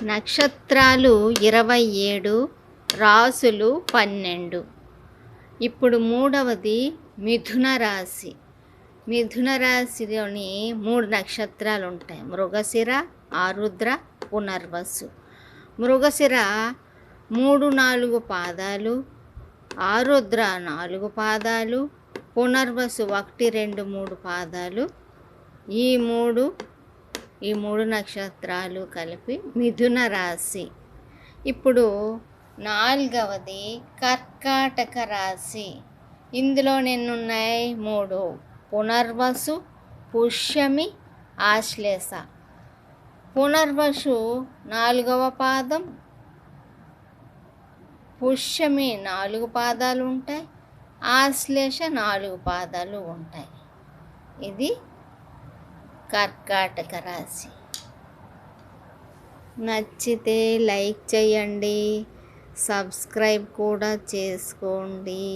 నక్షత్రాలు 27, రాసులు 12. ఇప్పుడు మూడవది మిథున రాశి. మిథున రాశిలోని 3 నక్షత్రాలు ఉంటాయి: మృగశిర, ఆరుద్ర, పునర్వసు. మృగశిర 3-4 పాదాలు, ఆరుద్ర 4 పాదాలు, పునర్వసు 1-2-3 పాదాలు. ఈ మూడు నక్షత్రాలు కలిపి మిథున రాశి. ఇప్పుడు 4వది కర్కాటక రాశి. ఇందులో ఎన్నున్నాయి? 3: పునర్వసు, పుష్యమి, ఆశ్లేష. పునర్వసు 4వ పాదం, పుష్యమి 4 పాదాలు ఉంటాయి, ఆశ్లేష 4 పాదాలు ఉంటాయి. ఇది కర్కాటక రాశి. నచ్చితే లైక్ చేయండి, సబ్స్క్రైబ్ కూడా చేసుకోండి.